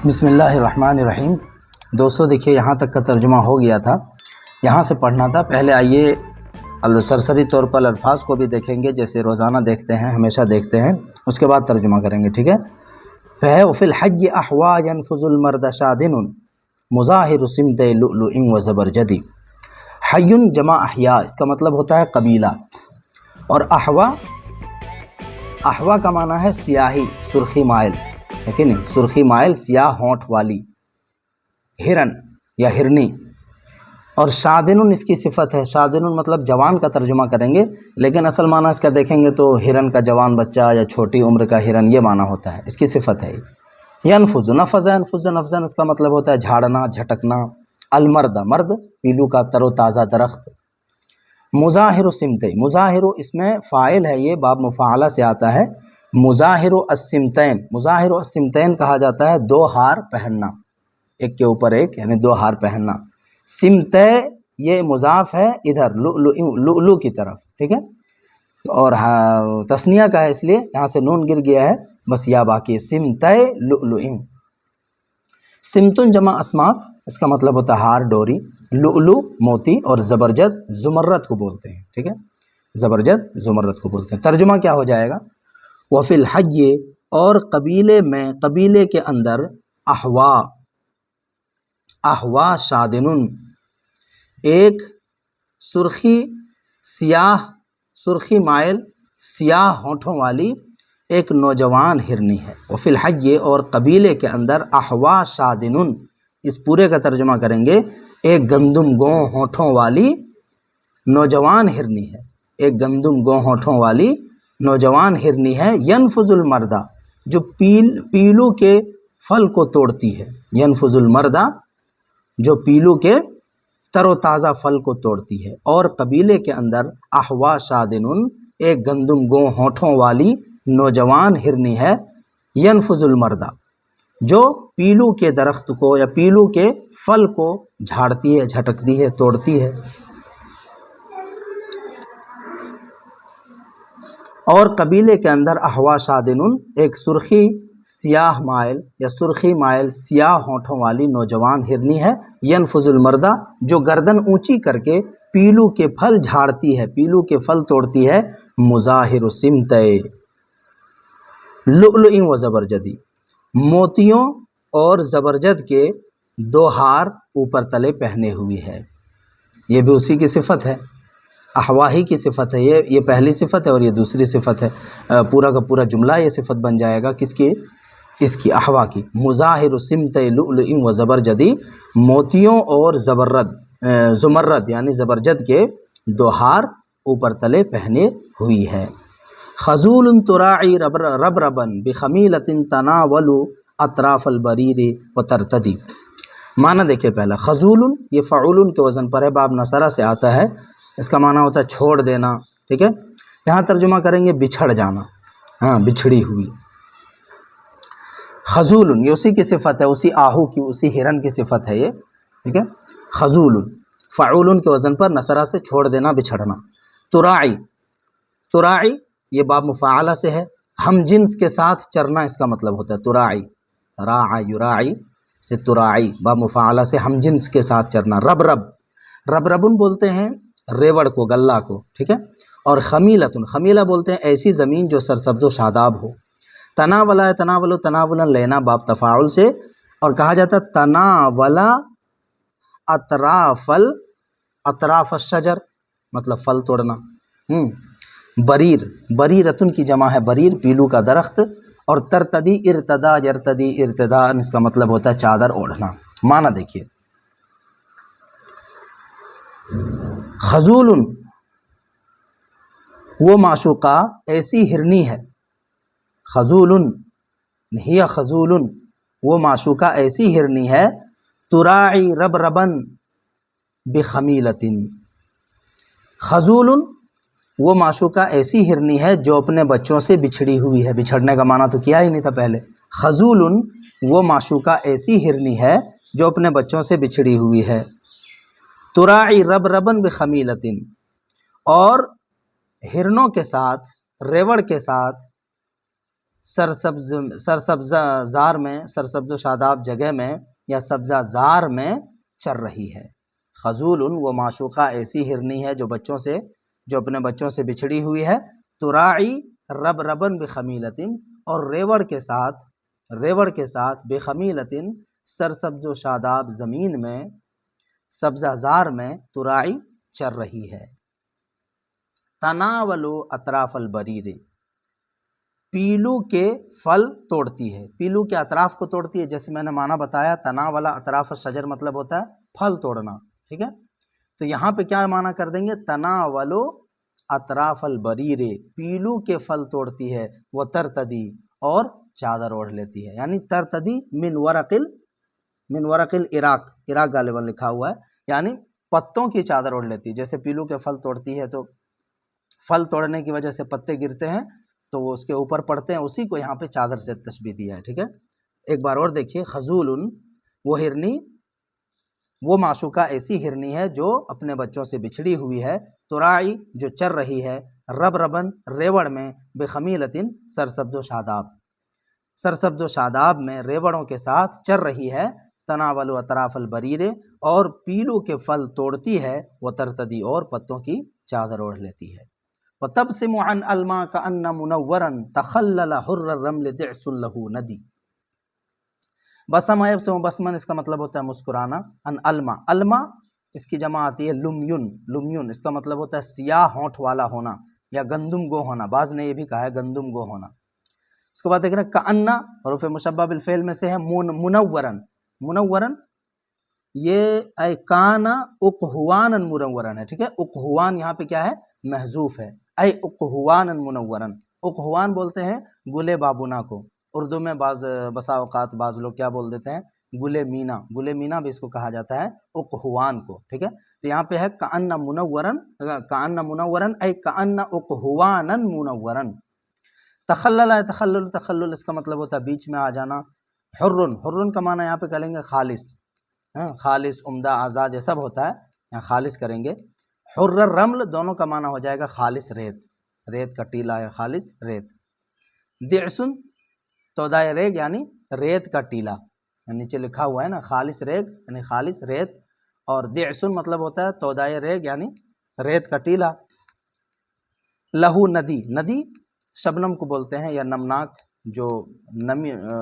بسم اللہ الرحمن الرحیم۔ دوستو دیکھیے یہاں تک کا ترجمہ ہو گیا تھا، یہاں سے پڑھنا تھا۔ پہلے آئیے سرسری طور پر الفاظ کو بھی دیکھیں گے جیسے روزانہ دیکھتے ہیں، ہمیشہ دیکھتے ہیں، اس کے بعد ترجمہ کریں گے، ٹھیک ہے۔ فِي الْحَجِّ أَحْوَى يَنْفُذُ الْمَرْدَ شَادِنٌ مُظَاهِرُ سِمْتَيْ لُؤْلُؤٍ وَزَبَرْجَدٍ۔ حیٌ جمع احیا، اس کا مطلب ہوتا ہے قبیلہ، اور احوا کا معنی ہے سیاہی، سرخی مائل، ہے کہ نہیں، سرخی مائل، سیاہ ہونٹ والی، ہرن یا ہرنی۔ اور شادن اس کی صفت ہے، شادن مطلب جوان کا ترجمہ کریں گے، لیکن اصل معنی اس کا دیکھیں گے تو ہرن کا جوان بچہ یا چھوٹی عمر کا ہرن، یہ معنی ہوتا ہے، اس کی صفت ہے۔ ینفذ، نفذ نفذا اس کا مطلب ہوتا ہے جھاڑنا، جھٹکنا۔ المرد، مرد پیلو کا تر و تازہ درخت۔ مظاہر سمتین، مظاہر اس میں فاعل ہے، یہ باب مفاعلہ سے آتا ہے۔ مظاہر السمتین، مظاہر السمتین کہا جاتا ہے دو ہار پہننا، ایک کے اوپر ایک، یعنی دو ہار پہننا۔ سمتے یہ مضاف ہے ادھر لؤلؤ کی طرف، ٹھیک ہے، اور تثنیہ کا ہے اس لیے یہاں سے نون گر گیا ہے، بس یا باقی ہے، سمتے لؤلؤ۔ سمتن جمع اسمات، اس کا مطلب ہوتا ہے ہار، ڈوری۔ لؤلؤ موتی، اور زبرجد زمرد کو بولتے ہیں، ٹھیک ہے، زبرجد زمرد کو بولتے ہیں۔ ترجمہ کیا ہو جائے گا؟ وفی الحج، اور قبیلے میں، قبیلے کے اندر، احوا شادنن ایک سرخی سیاہ، سرخی مائل سیاہ ہونٹوں والی ایک نوجوان ہرنی ہے۔ وفی الحج، اور قبیلے کے اندر، احوا شادنن، اس پورے کا ترجمہ کریں گے ایک گندم گو ہونٹوں والی نوجوان ہرنی ہے، ایک گندم گو ہونٹوں والی نوجوان ہرنی ہے۔ ینفذ المردہ، جو پیلو کے پھل کو توڑتی ہے۔ ینفذ المردہ، جو پیلو کے تر و تازہ پھل کو توڑتی ہے۔ اور قبیلے کے اندر احوا شادنن ایک گندم گو ہونٹوں والی نوجوان ہرنی ہے۔ ینفذ المردہ، جو پیلو کے درخت کو یا پیلو کے پھل کو جھاڑتی ہے، جھٹکتی ہے، توڑتی ہے۔ اور قبیلے کے اندر احوا شادنن ایک سرخی سیاہ مائل یا سرخی مائل سیاہ ہونٹوں والی نوجوان ہرنی ہے۔ ینفذ المردہ، جو گردن اونچی کر کے پیلو کے پھل جھاڑتی ہے، پیلو کے پھل توڑتی ہے۔ مظاہر سمتے لؤلؤ و زبرجدی، موتیوں اور زبرجد کے دو ہار اوپر تلے پہنے ہوئی ہے۔ یہ بھی اسی کی صفت ہے، احوا ہی کی صفت ہے، یہ پہلی صفت ہے اور یہ دوسری صفت ہے۔ پورا کا پورا جملہ یہ صفت بن جائے گا کس کی؟ اس کی، احوا کی۔ مظاہر سمت لؤلؤ و زبرجدی، موتیوں اور زمرد یعنی زبرجد کے دو ہار اوپر تلے پہنے ہوئی ہے۔ خذول تراعی ربربا بخمیلۃ تناول اطراف البریر وترتدی۔ معنی دیکھیں پہلا، خذول یہ فعول کے وزن پر ہے، باب نصرہ سے آتا ہے، اس کا معنی ہوتا ہے چھوڑ دینا، ٹھیک ہے۔ یہاں ترجمہ کریں گے بچھڑ جانا، ہاں، بچھڑی ہوئی۔ خذول یہ اسی کی صفت ہے، اسی آہو کی، اسی ہرن کی صفت ہے یہ، ٹھیک ہے۔ خذول فعول کے وزن پر، نصرہ سے چھوڑ دینا، بچھڑنا۔ تراعی، تراعی یہ باب مفاعلہ سے ہے، ہم جنس کے ساتھ چرنا اس کا مطلب ہوتا ہے تراعی، راع یراعی سے تراعی، باب مفاعلہ سے ہم جنس کے ساتھ چرنا۔ ربربن بولتے ہیں ریوڑ کو، غلہ کو، ٹھیک ہے۔ اور خمیلتن، خمیلہ بولتے ہیں ایسی زمین جو سرسبز و شاداب ہو۔ تناولا، تناولا لینا، باب تفاعل سے، اور کہا جاتا ہے تناولا اطراف الشجر، مطلب پھل توڑنا۔ بریر، بریرتن کی جمع ہے بریر، پیلو کا درخت۔ اور ترتدی، ارتدا یرتدی ارتداء، اس کا مطلب ہوتا ہے چادر اوڑھنا۔ معنی دیکھیے، خذول وہ معشوقہ ایسی ہرنی ہے، خذول ہی خذول وہ معشوقہ ایسی ہرنی ہے، تراعی ربربا بخمیلۃ، خذول وہ معشوقہ ایسی ہرنی ہے جو اپنے بچوں سے بچھڑی ہوئی ہے۔ بچھڑنے کا معنی تو کیا ہی نہیں تھا پہلے۔ خذول وہ معشوقہ ایسی ہرنی ہے جو اپنے بچوں سے بچھڑی ہوئی ہے۔ تراعی ربربا بخمیلۃ، اور ہرنوں کے ساتھ، ریوڑ کے ساتھ سرسبز زار میں، سرسبز و شاداب جگہ میں یا سبزہ زار میں چر رہی ہے۔ خذول وہ معشوقہ ایسی ہرنی ہے جو اپنے بچوں سے بچھڑی ہوئی ہے، تراعی رب ربن بخمیلۃ اور ریوڑ کے ساتھ بخمیلۃ سرسبز و شاداب زمین میں، سبزہ زار میں، تراعی چر رہی ہے۔ تناولو اطراف البریر پیلو کے پھل توڑتی ہے، پیلو کے اطراف کو توڑتی ہے، جیسے میں نے معنی بتایا تناولا اطراف الشجر مطلب ہوتا ہے پھل توڑنا، ٹھیک ہے؟ تو یہاں پہ کیا معنی کر دیں گے؟ تناولو اطراف البریر پیلو کے پھل توڑتی ہے، وہ ترتدی اور چادر اوڑھ لیتی ہے، یعنی ترتدی من ورق العراق، عراق غالباً لکھا ہوا ہے، یعنی پتوں کی چادر اوڑھ لیتی ہے۔ جیسے پیلو کے پھل توڑتی ہے تو پھل توڑنے کی وجہ سے پتے گرتے ہیں تو وہ اس کے اوپر پڑتے ہیں، اسی کو یہاں پہ چادر سے تشبیہ دیا ہے، ٹھیک ہے؟ ایک بار اور دیکھیے، خذول وہ ہرنی، وہ معشوقہ ایسی ہرنی ہے جو اپنے بچوں سے بچھڑی ہوئی ہے، تراعی جو چر رہی ہے، رب ربن ریوڑ میں، بخمیلۃ سرسبز و شاداب میں ریوڑوں کے ساتھ چر رہی ہے، تناول اطراف البریر اور پیلو کے پھل توڑتی ہے، وہ ترتدی اور پتوں کی چادر اوڑھ لیتی ہے۔ وَتَبْسِمُ عَنْ أَلْمَا كَأَنَّ مُنَوَّرًا تَخَلَّلَ حُرَّ الرَّمْلِ دِعْسٌ لَهُ نَدِي۔ بسم یبسم بسمن اس کا مطلب ہوتا ہے مسکرانا، ان الما، الما اس کی جمع آتی ہے لمیون، لمیون اس کا مطلب ہوتا ہے سیاہ ہونٹ والا ہونا یا گندم گو ہونا، بعض نے یہ بھی کہا ہے گندم گو ہونا۔ اس کے بعد دیکھ رہے ہیں کأن، حروف مشبہ بالفعل میں سے ہے، منورن، منورن یہ اے کانا اقہوانا منورن ہے، ٹھیک ہے؟ اقہوان یہاں پہ کیا ہے؟ محذوف ہے، اے اقہوانا منورن، اقہوان بولتے ہیں گلے بابونا کو، اردو میں بسا اوقات بعض لوگ کیا بول دیتے ہیں؟ گلے مینا، گلے مینا بھی اس کو کہا جاتا ہے اقہوان کو، ٹھیک ہے؟ تو یہاں پہ ہے کأن منورن، کأن منورن اے کأن اقہوانا منورن۔ تخلل ہے، تخلل، تخلل اس کا مطلب ہوتا ہے بیچ میں آ جانا۔ حرن، حرن کا معنی یہاں پہ کریں گے خالص، خالص، عمدہ، آزاد، یہ سب ہوتا ہے، یہاں خالص کریں گے۔ حر الرمل دونوں کا معنی ہو جائے گا خالص ریت، ریت کا ٹیلا ہے، خالص ریت۔ دعسن تودائے ریگ یعنی ریت کا ٹیلا، نیچے لکھا ہوا ہے نا خالص ریگ یعنی خالص ریت، اور دعسن مطلب ہوتا ہے تودائے ریگ یعنی ریت کا ٹیلا۔ لہو ندی، ندی شبنم کو بولتے ہیں یا نمناک، جو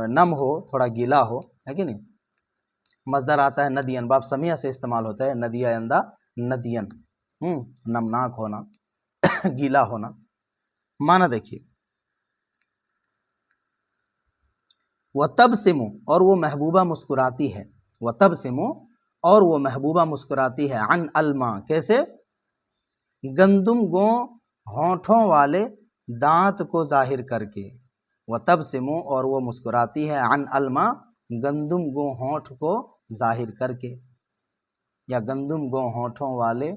نم ہو، تھوڑا گیلا ہو، ہے کہ نہیں؟ مصدر آتا ہے ندین، باب سمیہ سے استعمال ہوتا ہے، ندی آئندہ ندین، نمناک ہونا، گیلا ہونا۔ معنی دیکھیے، وَتَبْسِمُ اور وہ محبوبہ مسکراتی ہے، وَتَبْسِمُ اور وہ محبوبہ مسکراتی ہے، عن الما کیسے؟ گندم گو ہونٹوں والے دانت کو ظاہر کر کے، وَتَبْسِمُ اور وہ مسکراتی ہے، عن الما گندم گو ہونٹ کو ظاہر کر کے، یا گندم گو ہونٹوں والے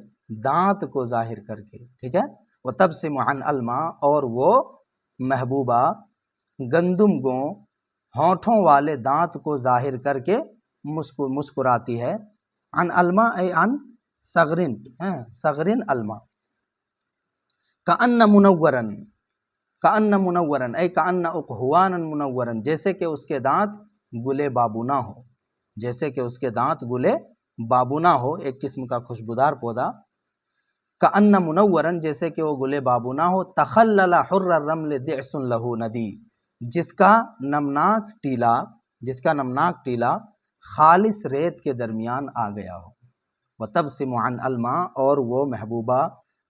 دانت کو ظاہر کر کے، ٹھیک ہے؟ وَتَبْسِمُ عن الما اور وہ محبوبہ گندم گو ہونٹوں والے دانت کو ظاہر کر کے مسکراتی ہے، عن الما اے عن صغرن، صغرن الما۔ کأن منورن، کأن منورن اے کأن اقہوانا منورن جیسے کہ اس کے دانت گلے بابونا ہو، جیسے کہ اس کے دانت گلے بابونا ہو، ایک قسم کا خوشبودار پودا۔ کأن منورن جیسے کہ وہ گلے بابونا ہو، تخلل حر الرمل دعس لہ ندی جس کا نمناک ٹیلا خالص ریت کے درمیان آ گیا ہو۔ وَتَبْسِمُ عَنْ الما اور وہ محبوبہ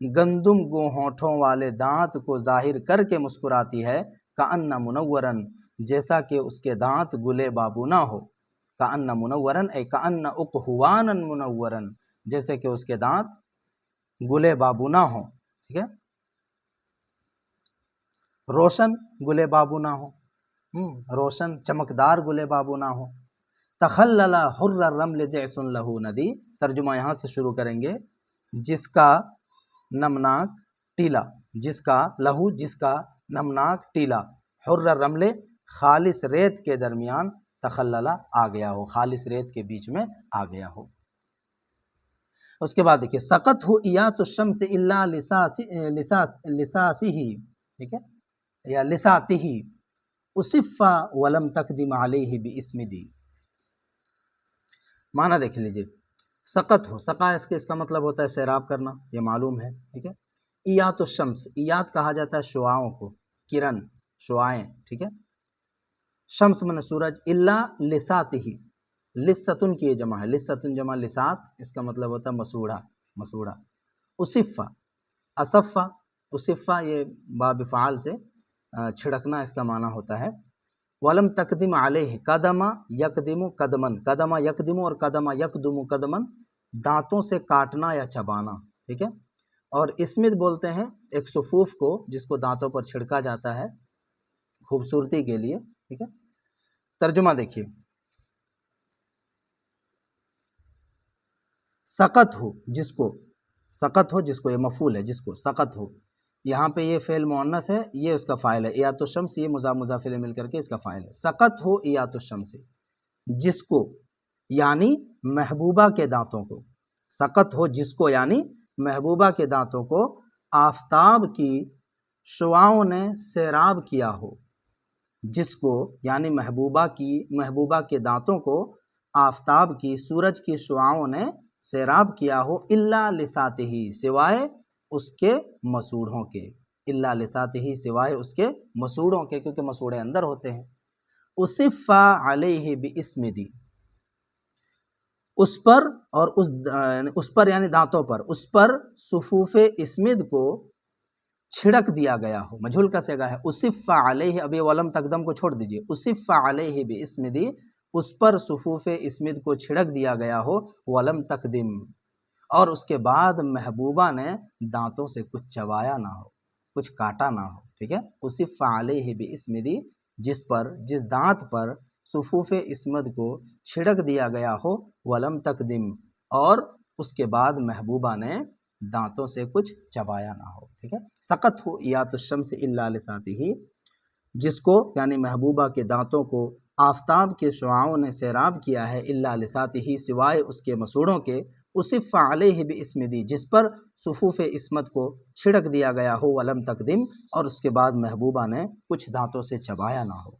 گندم گو ہونٹوں والے دانت کو ظاہر کر کے مسکراتی ہے، کأن منورن جیسا کہ اس کے دانت گلے بابونا ہو، کأن منورن اے کأن اقہوانا منورن جیسے کہ اس کے دانت گلے بابونا ہو، ٹھیک ہے؟ روشن گلے بابونا ہو، روشن چمکدار گلے بابونا ہو۔ تخلل حر الرمل دعس لہ ندی، ترجمہ یہاں سے شروع کریں گے، جس کا نمناک ٹیلا، جس کا لہو جس کا نمناک ٹیلا، حر الرمل خالص ریت کے درمیان، تخلل آ گیا ہو، خالص ریت کے بیچ میں آ گیا ہو۔ اس کے بعد دیکھیے سقط ہو ایات الشمس الا لساسہ، ٹھیک ہے، یا لساتہ اسفا ولم تقدم علیہ باسم دی. معنی دیکھ لیجئے. سقط ہو، سقا اس کا مطلب ہوتا ہے سیراب کرنا، یہ معلوم ہے، ٹھیک ہے. ایات الشمس، ایات کہا جاتا ہے شعاؤں کو، کرن، شعائیں، ٹھیک ہے. شمس من سورج، الا لساتہ، لستن کی یہ جمع ہے، لستن جمع لسات، اس کا مطلب ہوتا ہے مسوڑا، مسوڑا. اسفا، اسفا، اسفا یہ باب فعال سے چھڑکنا اس کا معنی ہوتا ہے. ولم تقدم علیہ، قدم یقدم قدمن، قدم یقدم اور قدم یقدم قدمن، دانتوں سے کاٹنا یا چبانا، ٹھیک ہے. اور اسمد بولتے ہیں ایک صفوف کو جس کو دانتوں پر چھڑکا جاتا ہے خوبصورتی کے لیے، ٹھیک ہے. ترجمہ دیکھیے. سقط ہو جس کو، سقط ہو جس کو، یہ مفعول ہے، جس کو سقط ہو. یہاں پہ یہ فعل مؤنث ہے، یہ اس کا فاعل ہے. ایات الشمس یہ مضاف مضاف الیہ مل کر کے اس کا فاعل ہے. سقط ہو ایات الشمس، جس کو یعنی محبوبہ کے دانتوں کو، سقط ہو جس کو یعنی محبوبہ کے دانتوں کو آفتاب کی شعاؤں نے سیراب کیا ہو. جس کو یعنی محبوبہ کے دانتوں کو آفتاب کی، سورج کی شعاؤں نے سیراب کیا ہو. الا لساتہ، سوائے اس کے مسوڑوں کے، الا لساتہ سوائے اس کے مسوڑوں کے، کیونکہ مسوڑے اندر ہوتے ہیں. اسفا علیہ باسم دی، اس پر اور اس پر یعنی دانتوں پر، اس پر صفوف اسمد کو چھڑک دیا گیا ہو. مجھول کا صیغہ ہے. اسفا علیہ، ابھی ولم تقدم کو چھوڑ دیجئے. اسفا علیہ باسم دی، اس پر صفوف اسمد کو چھڑک دیا گیا ہو. ولم تقدم، اور اس کے بعد محبوبہ نے دانتوں سے کچھ چبایا نہ ہو، کچھ کاٹا نہ ہو، ٹھیک ہے. اسفا علیہ باسم دی، جس پر، جس دانت پر صفوف اسمد کو چھڑک دیا گیا ہو. ولم تقدم، اور اس کے بعد محبوبہ نے دانتوں سے کچھ چبایا نہ ہو، ٹھیک ہے. سقط ہو ایات الشمس الا لساتہ، جس کو یعنی محبوبہ کے دانتوں کو آفتاب کے شعاؤں نے سیراب کیا ہے. الا لساتہ سوائے اس کے مسوڑوں کے. اسفا علیہ باسم دی، جس پر صفوف اسمت کو چھڑک دیا گیا ہو. ولم تقدم، اور اس کے بعد محبوبہ نے کچھ دانتوں سے چبایا نہ ہو.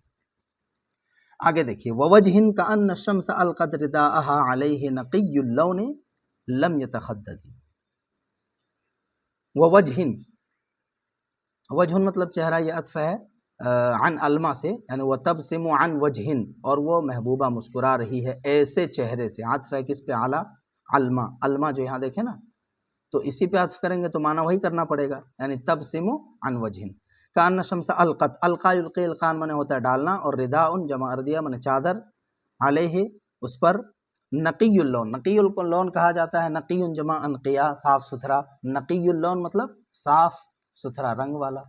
آگے دیکھیے. ووجہ کأن الشمس القت رداءها علیہ نقی اللون لم یتخدد. ووجہ، وجہ مطلب چہرہ، یہ عطف ہے عن علما سے، یعنی وتبسم عن وجہ، اور وہ محبوبہ مسکرا رہی ہے ایسے چہرے سے. عطف ہے کس پہ؟ اعلیٰ علما. علما جو یہاں دیکھیں نا، تو اسی پہ عطف کریں گے تو معنی وہی کرنا پڑے گا، یعنی تبسم عن وجہ. کأن الشمس القت، القا یلقی القان معنی ہوتا ہے ڈالنا، اور رداء جمع اردیہ معنی چادر، علیہ اس پر، نقی اللون، نقی اللون کہا جاتا ہے. نقی جمع انقیاء، صاف ستھرا. نقی اللون مطلب صاف ستھرا رنگ والا.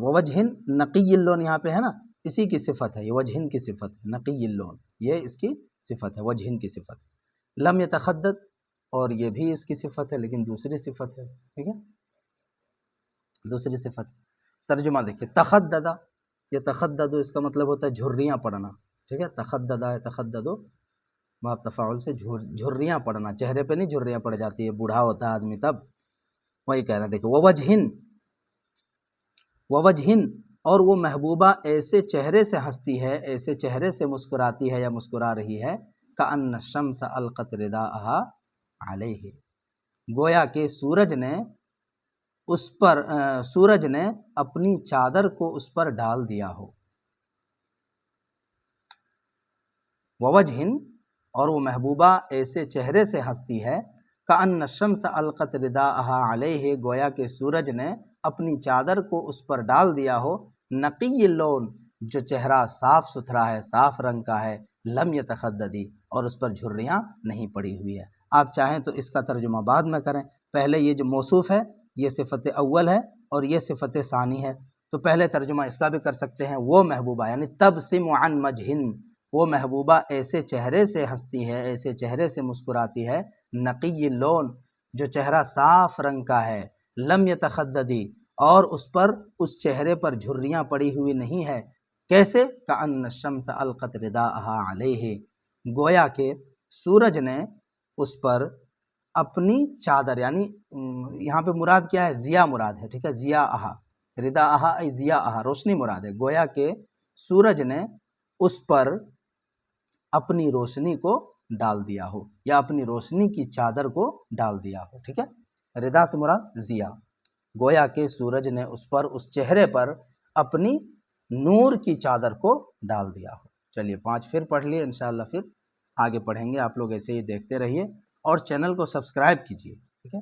وجہ نقی اللون یہاں پہ ہے نا، اسی کی صفت ہے، یہ وجہ کی صفت ہے. نقی اللون یہ اس کی صفت ہے، وجہ کی صفت. لم یتخدد، اور یہ بھی اس کی صفت ہے لیکن دوسری صفت ہے، ٹھیک ہے، دوسری صفت. ترجمہ دیکھیے. تخددہ، یہ تخدد اس کا مطلب ہوتا ہے جھریاں پڑنا، ٹھیک ہے. تخددہ ہے، تخددو باب تفاعل سے جھریاں پڑنا، چہرے پہ نہیں جھریاں پڑ جاتی ہے، بوڑھا ہوتا ہے آدمی تب، وہی کہہ رہے ہیں. دیکھو. ووجہن، ووجہن، اور وہ محبوبہ ایسے چہرے سے ہنستی ہے، ایسے چہرے سے مسکراتی ہے یا مسکرا رہی ہے. کأن الشمس القت رداءها علیہ، گویا کہ سورج نے اس پر، سورج نے اپنی چادر کو اس پر ڈال دیا ہو. ووجہن، اور وہ محبوبہ ایسے چہرے سے ہنستی ہے. کأن الشمس القت رداءها علیہ، گویا کہ سورج نے اپنی چادر کو اس پر ڈال دیا ہو. نقی اللون، جو چہرہ صاف ستھرا ہے، صاف رنگ کا ہے. لم یتخددی، اور اس پر جھریاں نہیں پڑی ہوئی ہے. آپ چاہیں تو اس کا ترجمہ بعد میں کریں. پہلے یہ جو موصوف ہے یہ صفت اول ہے اور یہ صفت ثانی ہے، تو پہلے ترجمہ اس کا بھی کر سکتے ہیں. وہ محبوبہ یعنی تبسم عن وجہ، وہ محبوبہ ایسے چہرے سے ہنستی ہے، ایسے چہرے سے مسکراتی ہے. نقی اللون، جو چہرہ صاف رنگ کا ہے. لم یتخددی، اور اس پر، اس چہرے پر جھریاں پڑی ہوئی نہیں ہے. کیسے؟ کأن الشمس القت رداءها علیہ، گویا کہ سورج نے اس پر اپنی چادر، یعنی یہاں پہ مراد کیا ہے؟ ضیا مراد ہے، ٹھیک ہے، ضیا اہا، ردا اہا ای ضیا اہا، روشنی مراد ہے، گویا کہ سورج نے اس پر اپنی روشنی کو ڈال دیا ہو، یا اپنی روشنی کی چادر کو ڈال دیا ہو، ٹھیک ہے، ردا سے مراد ضیا، گویا کہ سورج نے اس پر، اس چہرے پر اپنی نور کی چادر کو ڈال دیا ہو۔ چلیے 5 پھر پڑھ لیے، انشاءاللہ پھر آگے پڑھیں گے، آپ لوگ ایسے ہی دیکھتے رہیے اور چینل کو سبسکرائب کیجیے، ٹھیک ہے۔